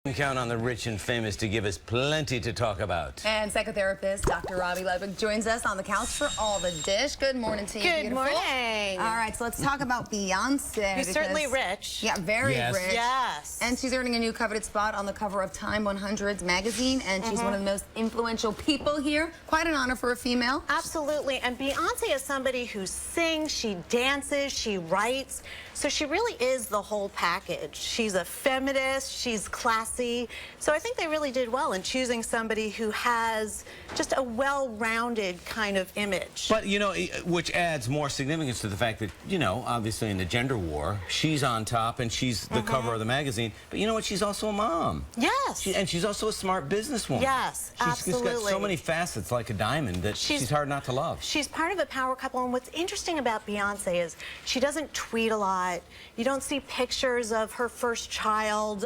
We count on the rich and famous to give us plenty to talk about. And psychotherapist Dr. Robbie Ludwig joins us on the couch for all the dish. Good morning to you, Good beautiful. morning. All right, so let's talk about Beyonce. Who's certainly rich. Yeah, very rich. Yes. And she's earning a new coveted spot on the cover of Time 100's magazine, and she's one of the most influential people here. Quite an honor for a female. Absolutely. And Beyonce is somebody who sings, she dances, she writes. So she really is the whole package. She's a feminist, she's classy. So I think they really did well in choosing somebody who has just a well-rounded kind of image. But, you know, which adds more significance to the fact that, you know, obviously in the gender war, she's on top and she's the cover of the magazine. But you know what? She's also a mom. Yes. And she's also a smart businesswoman. Yes, absolutely. She's got so many facets like a diamond that she's hard not to love. She's part of a power couple, and what's interesting about Beyonce is she doesn't tweet a lot. You don't see pictures of her first child,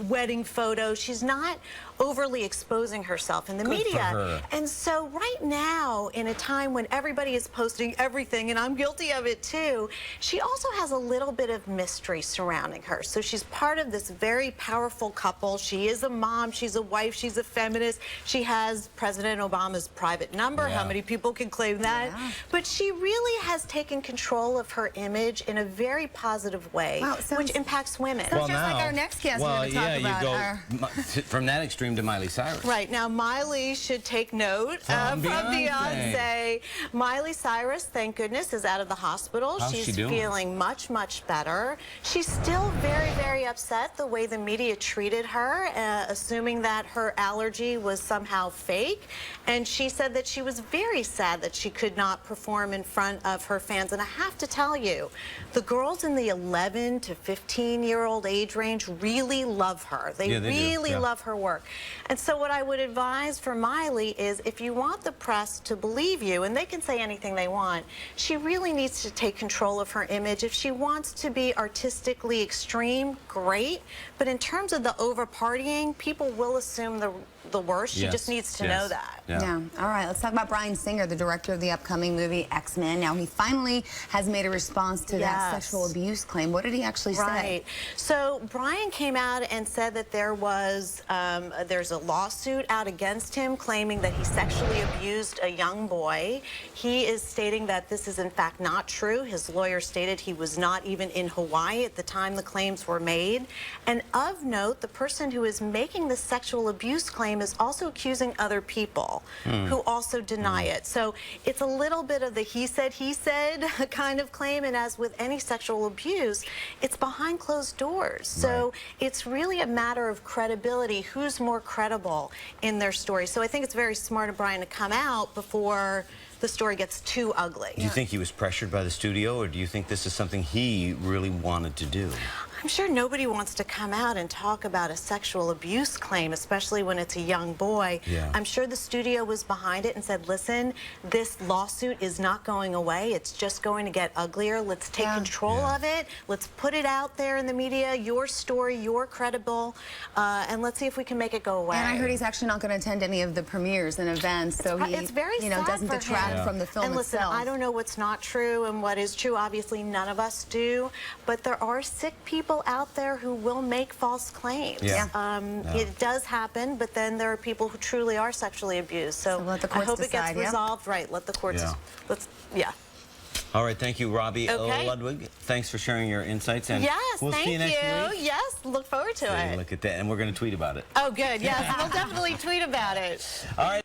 wedding photos. She's not overly exposing herself in the media. For her. And so right now, in a time when everybody is posting everything, and I'm guilty of it too, she also has a little bit of mystery surrounding her. So she's part of this very powerful couple. She is a mom, she's a wife, she's a feminist. She has President Obama's private number. Yeah. How many people can claim that? Yeah. But she really has taken control of her image in a very positive way, which impacts women. Sounds just like our next guest we're going to talk about. You go from that extreme to Miley Cyrus. Right. Now, Miley should take note from Beyonce. Miley Cyrus, thank goodness, is out of the hospital. How's She's she doing? feeling much, much better. She's still very, very upset the way the media treated her, assuming that her allergy was somehow fake. And she said that she was very sad that she could not perform in front of her fans. And I have to tell you, the girls in the 11 to 15-year-old age range really love her. They really love her work. And so what I would advise for Miley is, if you want the press to believe you, and they can say anything they want, she really needs to take control of her image. If she wants to be artistically extreme, great. But in terms of the over-partying, people will assume the worst. She just needs to know that. Yeah. All right, let's talk about Bryan Singer, the director of the upcoming movie X-Men. Now, he finally has made a response to that sexual abuse claim. What did he actually say? Right. So Bryan came out and said that there's a lawsuit out against him claiming that he sexually abused a young boy. He is stating that this is in fact not true. His lawyer stated he was not even in Hawaii at the time the claims were made. And of note, the person who is making the sexual abuse claim is also accusing other people who also deny it. So it's a little bit of the he said kind of claim, and as with any sexual abuse, it's behind closed doors. So it's really a matter of credibility. Who's more credible in their story? So I think it's very smart of Bryan to come out before the story gets too ugly. Do you think he was pressured by the studio, or do you think this is something he really wanted to do? I'm sure nobody wants to come out and talk about a sexual abuse claim, especially when it's a young boy. I'm sure the studio was behind it and said, listen, this lawsuit is not going away. It's just going to get uglier. Let's take control of it. Let's put it out there in the media. Your story, you're credible, and let's see if we can make it go away. And I heard he's actually not going to attend any of the premieres and events, so he doesn't detract from the film and listen, itself. I don't know what's not true and what is true. Obviously, none of us do, but there are sick people out there who will make false claims. It does happen, but then there are people who truly are sexually abused. So let the courts I hope it gets decide, resolved. Right, let the courts, All right, thank you, Robbie Ludwig. Thanks for sharing your insights. And we'll see you next week. Yes, look forward to it. Look at that, and we're going to tweet about it. Oh, good. Yes, we'll definitely tweet about it. All right.